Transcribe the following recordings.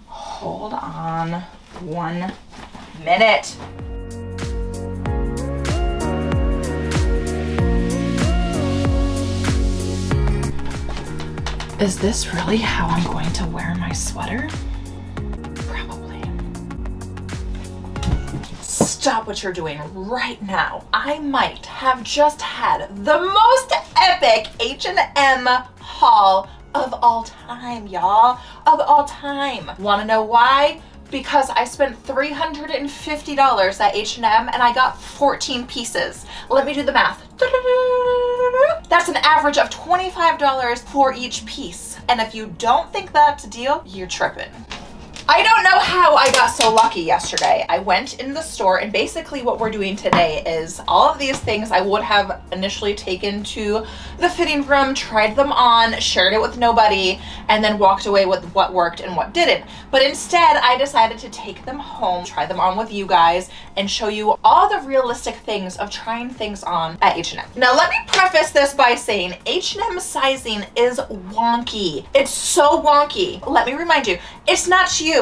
Hold on 1 minute. Is this really how I'm going to wear my sweater? Probably. Stop what you're doing right now. I might have just had the most epic H&M haul of all time, y'all. Of all time. Want to know why? Because I spent $350 at H&M and I got 14 pieces. Let me do the math. That's an average of $25 for each piece. And if you don't think that's a deal, you're tripping. I don't know how I got so lucky yesterday. I went in the store and basically what we're doing today is all of these things I would have initially taken to the fitting room, tried them on, shared it with nobody, and then walked away with what worked and what didn't. But instead, I decided to take them home, try them on with you guys, and show you all the realistic things of trying things on at H&M. Now, let me preface this by saying H&M sizing is wonky. It's so wonky. Let me remind you, it's not you.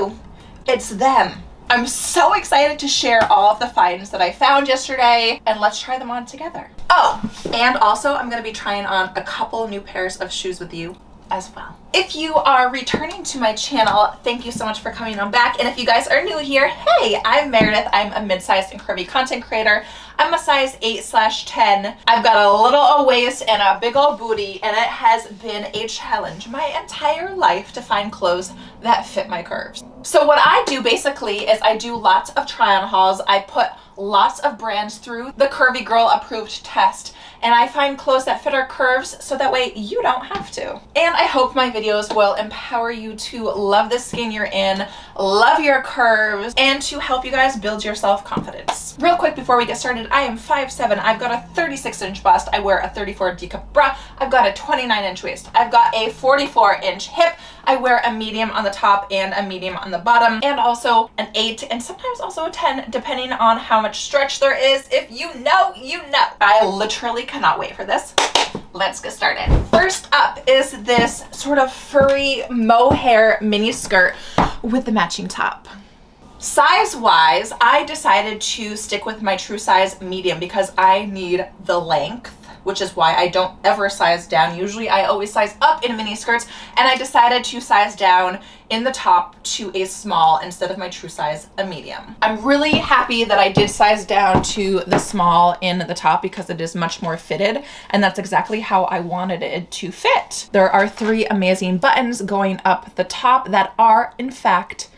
It's them. I'm so excited to share all of the finds that I found yesterday, and let's try them on together. Oh, and also I'm gonna be trying on a couple new pairs of shoes with you as well. If you are returning to my channel, thank you so much for coming on back. And if you guys are new here, hey, I'm Meredith. I'm a mid-sized and curvy content creator. I'm a size 8/10. I've got a little old waist and a big old booty, and it has been a challenge my entire life to find clothes that fit my curves. So what I do basically is I do lots of try-on hauls. I put lots of brands through the Curvy Girl approved test, and I find clothes that fit our curves so that way you don't have to. And I hope my videos will empower you to love the skin you're in, love your curves, and to help you guys build your self-confidence. Real quick before we get started, I am 5'7". I've got a 36-inch bust. I wear a 34 D-cup bra. I've got a 29-inch waist. I've got a 44-inch hip. I wear a medium on the top and a medium on the bottom, and also an 8 and sometimes also a 10 depending on how much stretch there is. If you know, you know. I literally cannot wait for this. Let's get started. First up is this sort of furry mohair mini skirt with the matching top. Size-wise, I decided to stick with my true size medium because I need the length, which is why I don't ever size down. Usually I always size up in mini skirts, and I decided to size down in the top to a small instead of my true size, a medium. I'm really happy that I did size down to the small in the top because it is much more fitted, and that's exactly how I wanted it to fit. There are 3 amazing buttons going up the top that are, in fact,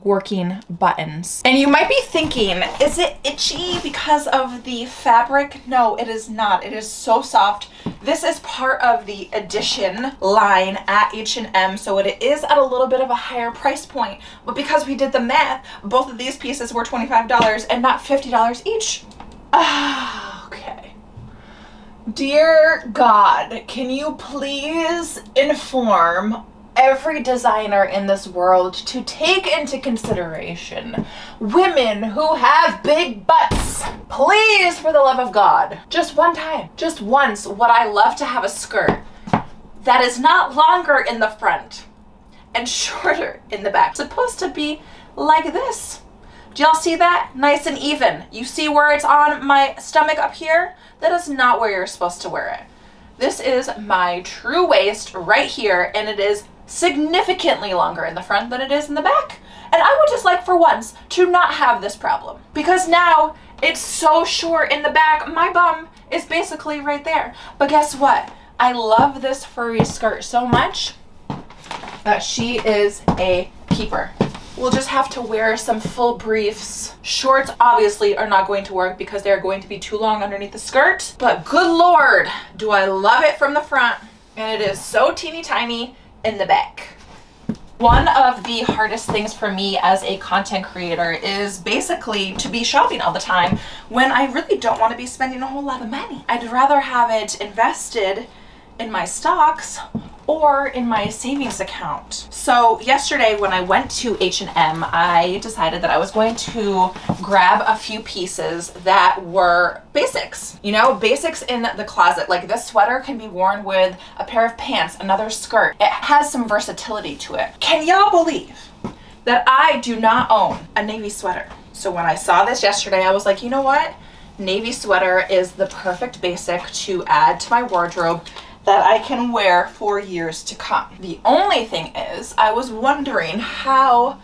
working buttons. And you might be thinking, is it itchy because of the fabric? No, it is not. It is so soft. This is part of the edition line at H&M, so it is at a little bit of a higher price point. But because we did the math, both of these pieces were $25 and not $50 each. Okay. Dear God, can you please inform every designer in this world to take into consideration women who have big butts? Please, for the love of God, just one time, just once, would I love to have a skirt that is not longer in the front and shorter in the back. It's supposed to be like this. Do y'all see that? Nice and even. You see where it's on my stomach up here? That is not where you're supposed to wear it. This is my true waist right here, and it is significantly longer in the front than it is in the back. And I would just like for once to not have this problem, because now it's so short in the back. My bum is basically right there. But guess what? I love this furry skirt so much that she is a keeper. We'll just have to wear some full briefs. Shorts obviously are not going to work because they're going to be too long underneath the skirt, but good Lord, do I love it from the front, and it is so teeny tiny in the back. One of the hardest things for me as a content creator is basically to be shopping all the time when I really don't want to be spending a whole lot of money. I'd rather have it invested in my stocks or in my savings account. So yesterday when I went to H&M, I decided that I was going to grab a few pieces that were basics, you know, basics in the closet. Like this sweater can be worn with a pair of pants, another skirt. It has some versatility to it. Can y'all believe that I do not own a navy sweater? So when I saw this yesterday, I was like, you know what? Navy sweater is the perfect basic to add to my wardrobe that I can wear for years to come. The only thing is, I was wondering how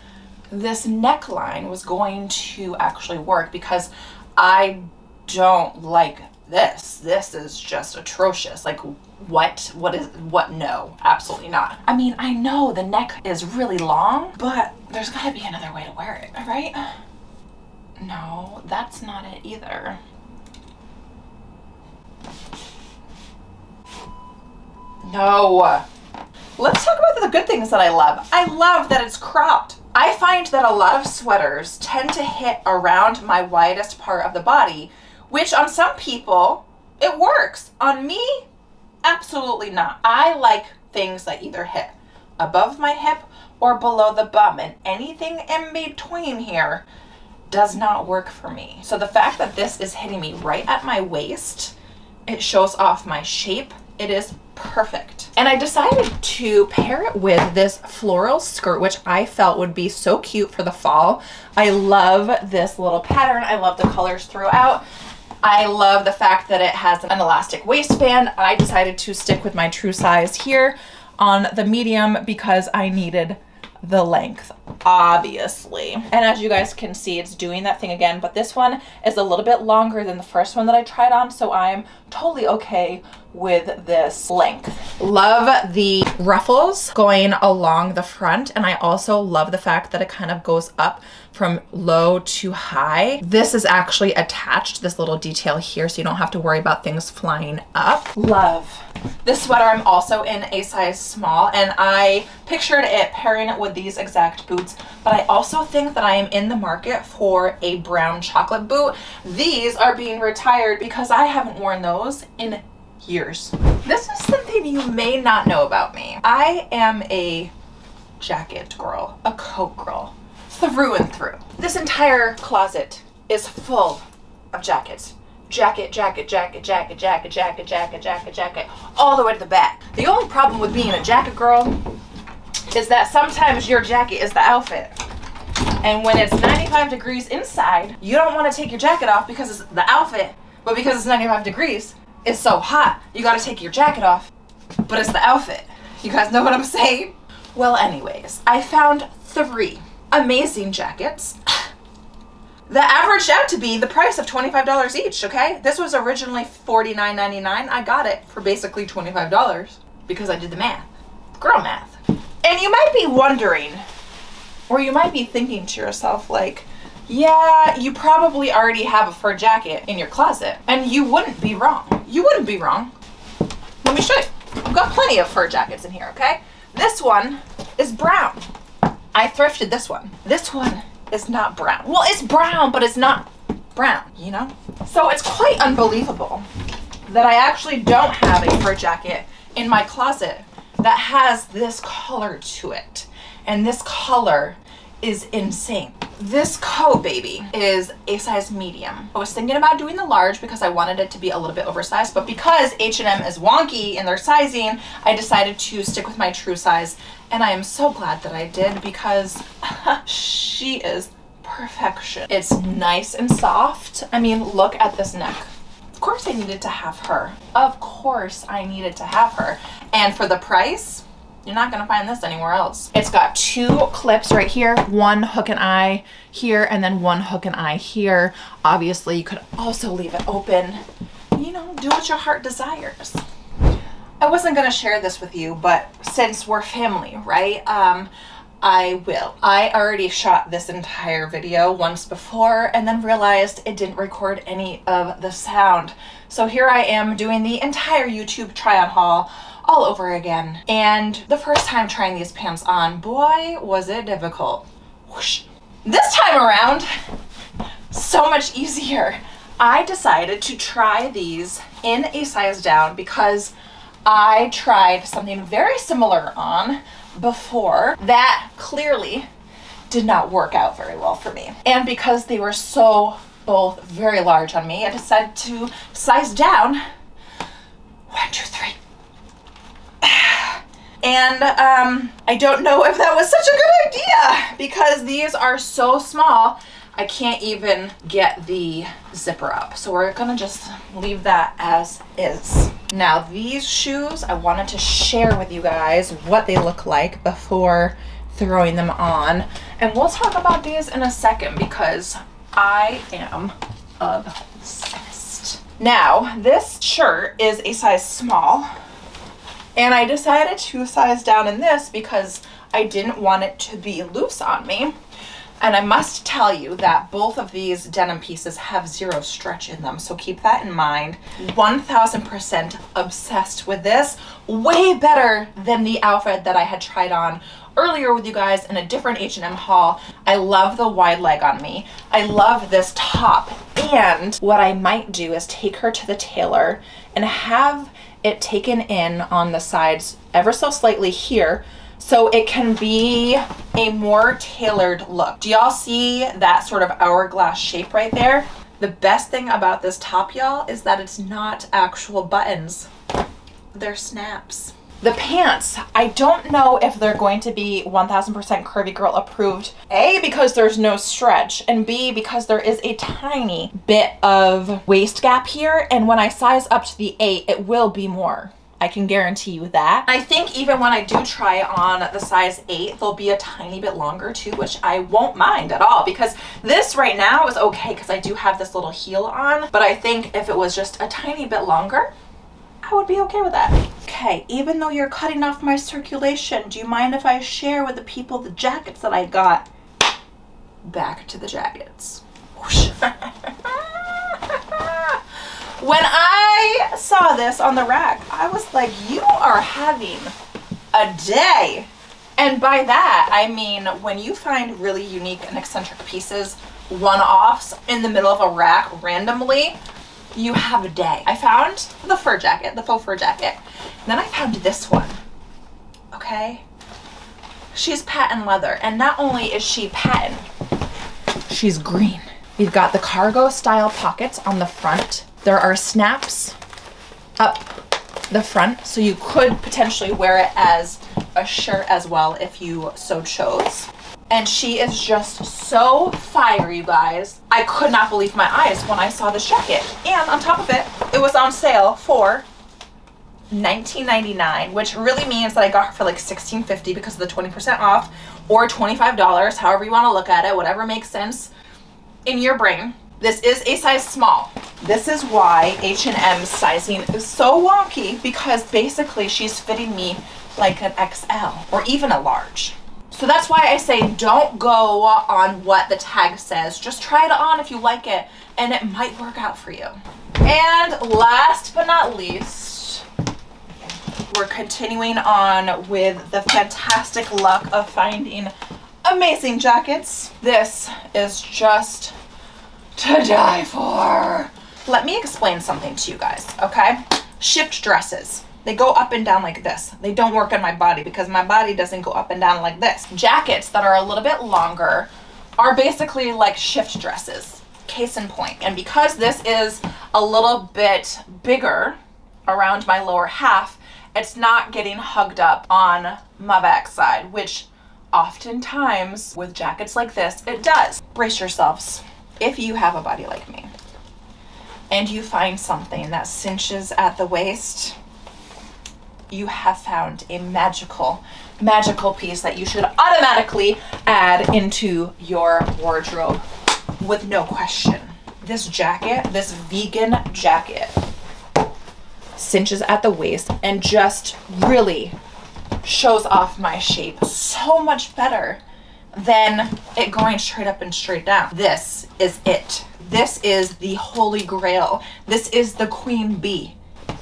this neckline was going to actually work, because I don't like this. This is just atrocious. Like, what? No, absolutely not. I mean, I know the neck is really long, but there's gotta be another way to wear it, right? No, that's not it either. No. Let's talk about the good things that I love. I love that it's cropped. I find that a lot of sweaters tend to hit around my widest part of the body, which on some people, it works. On me, absolutely not. I like things that either hit above my hip or below the bum, and anything in between here does not work for me. So the fact that this is hitting me right at my waist, it shows off my shape. It is perfect. And I decided to pair it with this floral skirt, which I felt would be so cute for the fall. I love this little pattern. I love the colors throughout. I love the fact that it has an elastic waistband. I decided to stick with my true size here on the medium because I needed the length, obviously. And as you guys can see, it's doing that thing again, but this one is a little bit longer than the first one that I tried on, so I'm totally okay with this length. Love the ruffles going along the front, and I also love the fact that it kind of goes up from low to high. This is actually attached, this little detail here, so you don't have to worry about things flying up. Love. This sweater I'm also in a size small, and I pictured it pairing it with these exact boots, but I also think that I am in the market for a brown chocolate boot. These are being retired because I haven't worn those in years. This is something you may not know about me. I am a jacket girl, a coat girl, through and through. This entire closet is full of jackets. Jacket, jacket, jacket, jacket, jacket, jacket, jacket, jacket, jacket, all the way to the back. The only problem with being a jacket girl is that sometimes your jacket is the outfit. And when it's 95 degrees inside, you don't want to take your jacket off because it's the outfit, but because it's 95 degrees, it's so hot, you gotta take your jacket off, but it's the outfit. You guys know what I'm saying? Well, anyways, I found 3 amazing jackets that averaged out to be the price of $25 each, okay? This was originally $49.99. I got it for basically $25 because I did the math. Girl math. And you might be wondering, or you might be thinking to yourself like, yeah, you probably already have a fur jacket in your closet, and you wouldn't be wrong. You wouldn't be wrong. Let me show you. I've got plenty of fur jackets in here, okay? This one is brown. I thrifted this one. This one is not brown. Well, it's brown, but it's not brown, you know? So it's quite unbelievable that I actually don't have a fur jacket in my closet that has this color to it. And this color is insane. This coat, baby, is a size medium. I was thinking about doing the large because I wanted it to be a little bit oversized, but because H&M is wonky in their sizing, I decided to stick with my true size, and I am so glad that I did because she is perfection. It's nice and soft. I mean, look at this neck. Of course I needed to have her. Of course I needed to have her. And for the price, you're not gonna find this anywhere else. It's got 2 clips right here, 1 hook and eye here, and then 1 hook and eye here. Obviously, you could also leave it open. You know, do what your heart desires. I wasn't gonna share this with you, but since we're family, right? I will. I already shot this entire video once before and then realized it didn't record any of the sound. So here I am doing the entire YouTube try-on haul all over again. And the first time trying these pants on, boy, was it difficult. Whoosh. This time around, so much easier. I decided to try these in a size down because I tried something very similar on before that clearly did not work out very well for me. And because they were so both very large on me, I decided to size down. 1, 2, 3. And I don't know if that was such a good idea because these are so small, I can't even get the zipper up. So we're gonna just leave that as is. Now these shoes, I wanted to share with you guys what they look like before throwing them on. And we'll talk about these in a second because I am obsessed. Now, this shirt is a size small, and I decided to size down in this because I didn't want it to be loose on me. And I must tell you that both of these denim pieces have 0 stretch in them, so keep that in mind. 1000% obsessed with this. Way better than the outfit that I had tried on earlier with you guys in a different H&M haul. I love the wide leg on me. I love this top. And what I might do is take her to the tailor and have it taken in on the sides ever so slightly here, so it can be a more tailored look. Do y'all see that sort of hourglass shape right there? The best thing about this top, y'all, is that it's not actual buttons. They're snaps. The pants, I don't know if they're going to be 1000% Curvy Girl approved. A, because there's no stretch, and B, because there is a tiny bit of waist gap here, and when I size up to the 8, it will be more. I can guarantee you that. I think even when I do try on the size 8, they'll be a tiny bit longer too, which I won't mind at all because this right now is okay because I do have this little heel on, but I think if it was just a tiny bit longer, I would be okay with that. Okay, even though you're cutting off my circulation, do you mind if I share with the people the jackets that I got? Back to the jackets. When I saw this on the rack, I was like, you are having a day. And by that, I mean, when you find really unique and eccentric pieces, one-offs in the middle of a rack randomly, you have a day. I found the fur jacket, the faux fur jacket. And then I found this one, okay? She's patent leather, and not only is she patent, she's green. You've got the cargo style pockets on the front. There are snaps up the front, so you could potentially wear it as a shirt as well if you so chose. And she is just so fire, you guys. I could not believe my eyes when I saw this jacket. And on top of it, it was on sale for $19.99, which really means that I got her for like $16.50 because of the 20% off, or $25, however you want to look at it, whatever makes sense in your brain. This is a size small. This is why H&M sizing is so wonky, because basically she's fitting me like an XL or even a large. So that's why I say don't go on what the tag says. Just try it on if you like it, and it might work out for you. And last but not least, we're continuing on with the fantastic luck of finding amazing jackets. This is just to die for. Let me explain something to you guys, okay? Shift dresses. They go up and down like this. They don't work on my body because my body doesn't go up and down like this. Jackets that are a little bit longer are basically like shift dresses, case in point. And because this is a little bit bigger around my lower half, it's not getting hugged up on my backside, which oftentimes with jackets like this, it does. Brace yourselves. If you have a body like me and you find something that cinches at the waist, you have found a magical piece that you should automatically add into your wardrobe with no question. This jacket, this vegan jacket, cinches at the waist and just really shows off my shape so much better than it going straight up and straight down. This is it. This is the holy grail. This is the queen bee.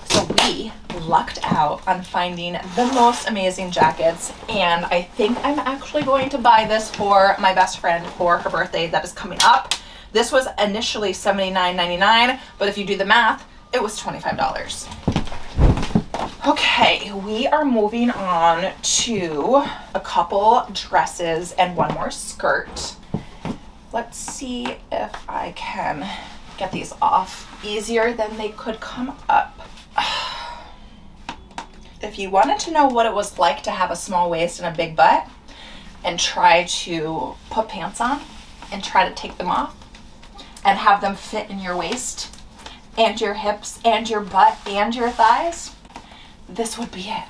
So we lucked out on finding the most amazing jackets, and I think I'm actually going to buy this for my best friend for her birthday that is coming up. This was initially $79.99, but if you do the math, it was $25. Okay, we are moving on to a couple dresses and one more skirt. Let's see if I can get these off easier than they could come up. If you wanted to know what it was like to have a small waist and a big butt and try to put pants on and try to take them off and have them fit in your waist and your hips and your butt and your thighs, this would be it.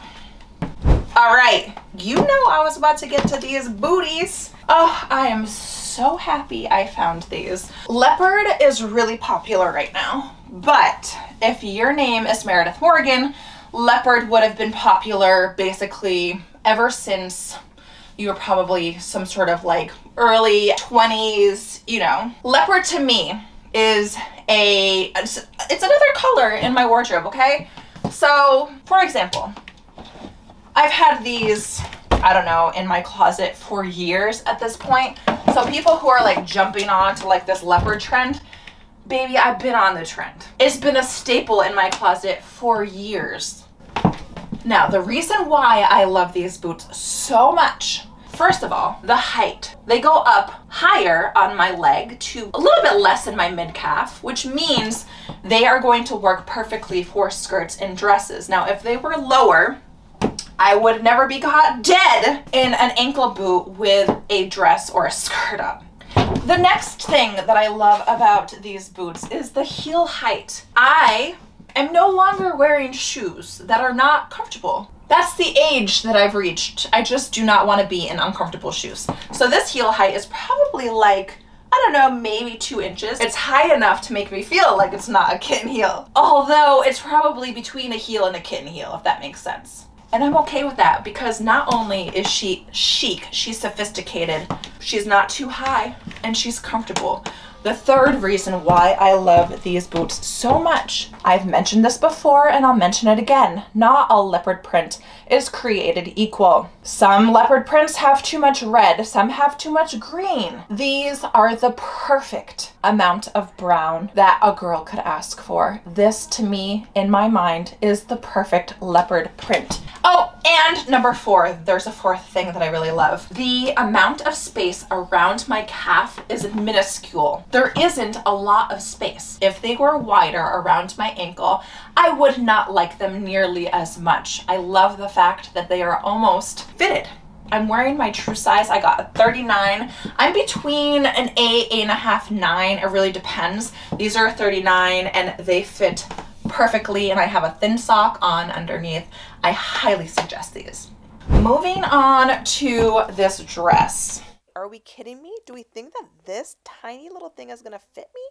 All right, you know I was about to get to these booties. Oh, I am so happy I found these. Leopard is really popular right now, but if your name is Meredith Morgan, leopard would have been popular basically ever since you were probably some sort of like early 20s, you know. Leopard to me is it's another color in my wardrobe, okay? So, for example, I've had these, I don't know, in my closet for years at this point. So people who are like jumping on to like this leopard trend, baby, I've been on the trend. It's been a staple in my closet for years. Now, the reason why I love these boots so much, first of all, the height. They go up higher on my leg to a little bit less in my mid-calf, which means they are going to work perfectly for skirts and dresses. Now, if they were lower, I would never be caught dead in an ankle boot with a dress or a skirt on. The next thing that I love about these boots is the heel height. I am no longer wearing shoes that are not comfortable. That's the age that I've reached. I just do not want to be in uncomfortable shoes. So this heel height is probably like, I don't know, maybe 2 inches. It's high enough to make me feel like it's not a kitten heel. Although it's probably between a heel and a kitten heel, if that makes sense. And I'm okay with that because not only is she chic, she's sophisticated, she's not too high, and she's comfortable. The third reason why I love these boots so much, I've mentioned this before and I'll mention it again, not all leopard print is created equal. Some leopard prints have too much red, some have too much green. These are the perfect amount of brown that a girl could ask for. This, to me, in my mind, is the perfect leopard print. Oh, and number 4, there's a 4th thing that I really love. The amount of space around my calf is minuscule. There isn't a lot of space. If they were wider around my ankle, I would not like them nearly as much. I love the fact that they are almost fitted. I'm wearing my true size. I got a 39. I'm between an 8, 8.5, 9. It really depends. These are a 39 and they fit perfectly, and I have a thin sock on underneath. I highly suggest these. Moving on to this dress. Are we kidding me? Do we think that this tiny little thing is gonna fit me?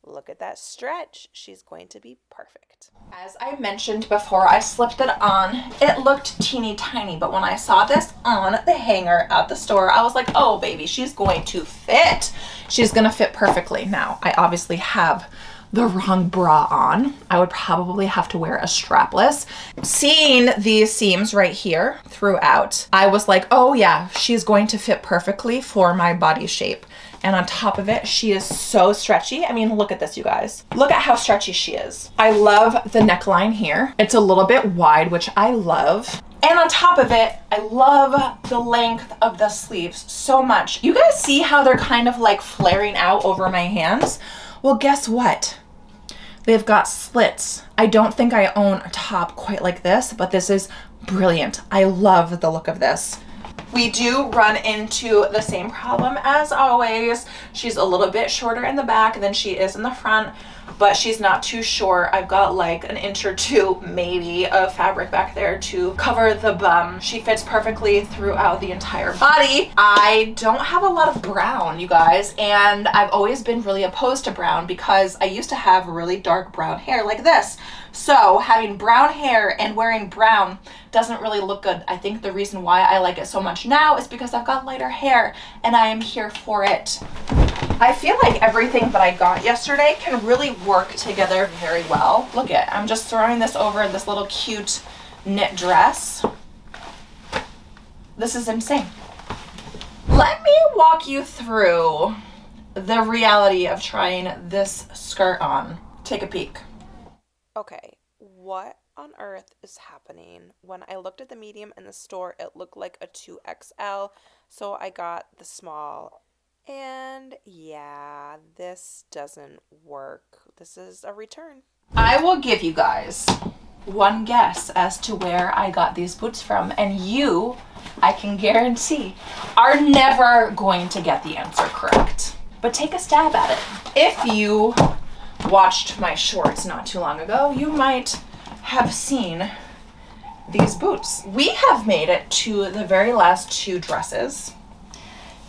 Look at that stretch. She's going to be perfect. As I mentioned before I slipped it on, it looked teeny tiny, but when I saw this on the hanger at the store, I was like, oh baby, she's going to fit. She's gonna fit perfectly. Now, I obviously have the wrong bra on. I would probably have to wear a strapless. Seeing these seams right here throughout, I was like, oh yeah, she's going to fit perfectly for my body shape. And on top of it, she is so stretchy. I mean, look at this, you guys. Look at how stretchy she is. I love the neckline here. It's a little bit wide, which I love. And on top of it, I love the length of the sleeves so much. You guys see how they're kind of like flaring out over my hands? Well, guess what? They've got slits. I don't think I own a top quite like this, but this is brilliant. I love the look of this. We do run into the same problem as always. She's a little bit shorter in the back than she is in the front, but she's not too short. I've got like an inch or 2 maybe of fabric back there to cover the bum. She fits perfectly throughout the entire body. I don't have a lot of brown, you guys, and I've always been really opposed to brown because I used to have really dark brown hair like this. So having brown hair and wearing brown doesn't really look good. I think the reason why I like it so much now is because I've got lighter hair and I am here for it. I feel like everything that I got yesterday can really work together very well. Look at, I'm just throwing this over this little cute knit dress. This is insane. Let me walk you through the reality of trying this skirt on. Take a peek. Okay, what on earth is happening? When I looked at the medium in the store, it looked like a 2XL, so I got the small. And yeah, this doesn't work. This is a return. I will give you guys one guess as to where I got these boots from, and you, I can guarantee, are never going to get the answer correct. But take a stab at it. If you watched my shorts not too long ago, you might have seen these boots. We have made it to the very last two dresses.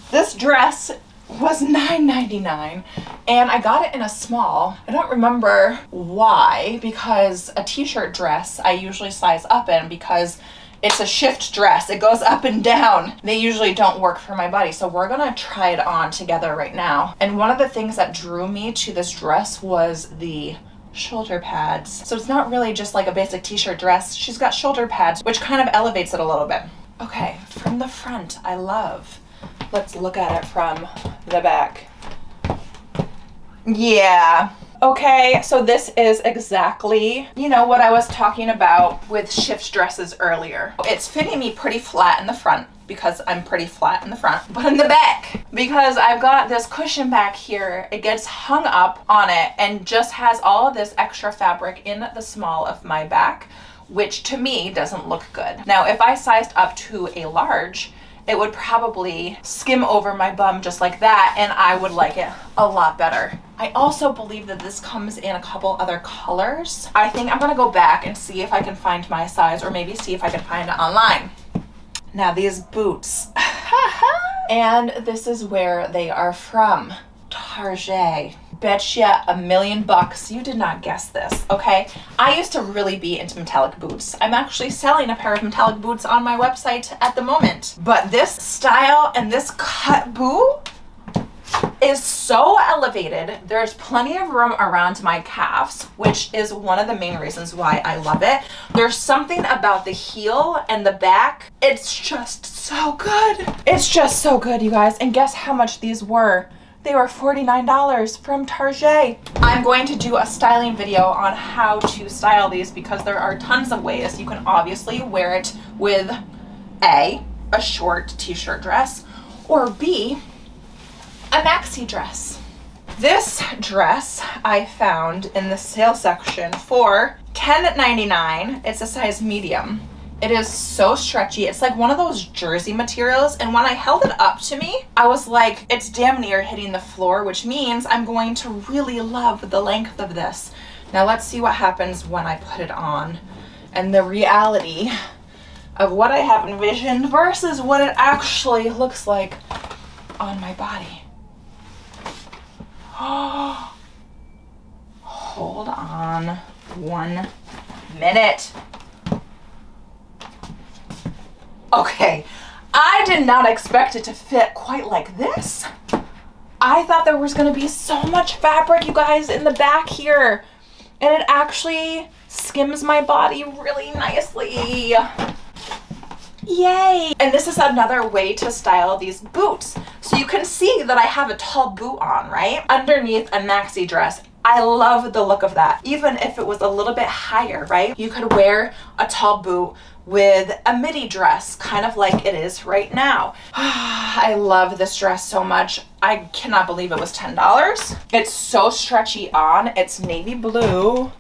This dress was $9.99 and I got it in a small. I don't remember why, because a t-shirt dress I usually size up in because it's a shift dress. It goes up and down. They usually don't work for my body. So we're gonna try it on together right now. And one of the things that drew me to this dress was the shoulder pads. So it's not really just like a basic t-shirt dress. She's got shoulder pads, which kind of elevates it a little bit. Okay, from the front, I love. Let's look at it from the back. Yeah. Okay, so this is exactly, you know, what I was talking about with shift dresses earlier. It's fitting me pretty flat in the front because I'm pretty flat in the front, but in the back, because I've got this cushion back here, it gets hung up on it and just has all of this extra fabric in the small of my back, which to me doesn't look good. Now, if I sized up to a large, it would probably skim over my bum just like that, and I would like it a lot better. I also believe that this comes in a couple other colors. I think I'm gonna go back and see if I can find my size, or maybe see if I can find it online. Now these boots, and this is where they are from. Target. Betcha $1,000,000 you did not guess this, okay? I used to really be into metallic boots. I'm actually selling a pair of metallic boots on my website at the moment. But this style and this cut boot is so elevated. There's plenty of room around my calves, which is one of the main reasons why I love it. There's something about the heel and the back. It's just so good. It's just so good, you guys. And guess how much these were? They were $49 from Target. I'm going to do a styling video on how to style these because there are tons of ways. You can obviously wear it with A, a short t-shirt dress, or B, a maxi dress. This dress I found in the sale section for $10.99. It's a size medium. It is so stretchy. It's like one of those jersey materials. And when I held it up to me, I was like, it's damn near hitting the floor, which means I'm going to really love the length of this. Now let's see what happens when I put it on and the reality of what I have envisioned versus what it actually looks like on my body. Oh, hold on 1 minute. Okay, I did not expect it to fit quite like this. I thought there was gonna be so much fabric, you guys, in the back here. And it actually skims my body really nicely. Yay! And this is another way to style these boots. So you can see that I have a tall boot on, right? Underneath a maxi dress. I love the look of that. Even if it was a little bit higher, right? You could wear a tall boot with a midi dress, kind of like it is right now. I love this dress so much. I cannot believe it was $10. It's so stretchy on. It's navy blue,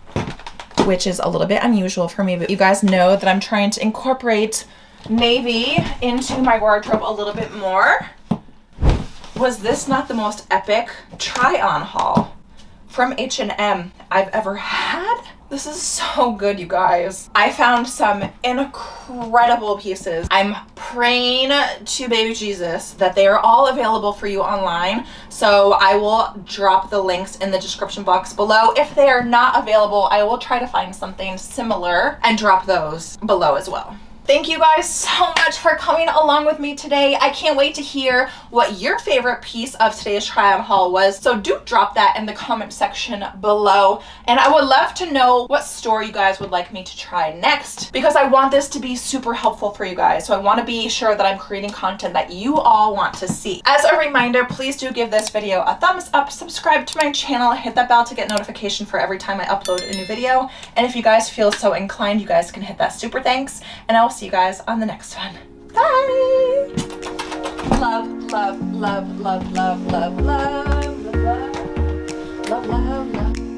which is a little bit unusual for me, but you guys know that I'm trying to incorporate navy into my wardrobe a little bit more. Was this not the most epic try-on haul from H&M I've ever had? This is so good, you guys. I found some incredible pieces. I'm praying to baby Jesus that they are all available for you online. So I will drop the links in the description box below. If they are not available, I will try to find something similar and drop those below as well. Thank you guys so much for coming along with me today. I can't wait to hear what your favorite piece of today's try on haul was. So do drop that in the comment section below. And I would love to know what store you guys would like me to try next, because I want this to be super helpful for you guys. So I want to be sure that I'm creating content that you all want to see. As a reminder, please do give this video a thumbs up, subscribe to my channel, hit that bell to get notification for every time I upload a new video. And if you guys feel so inclined, you guys can hit that super thanks. And I will see you guys on the next one. Bye! Love, love, love, love, love, love, love, love, love, love, love, love.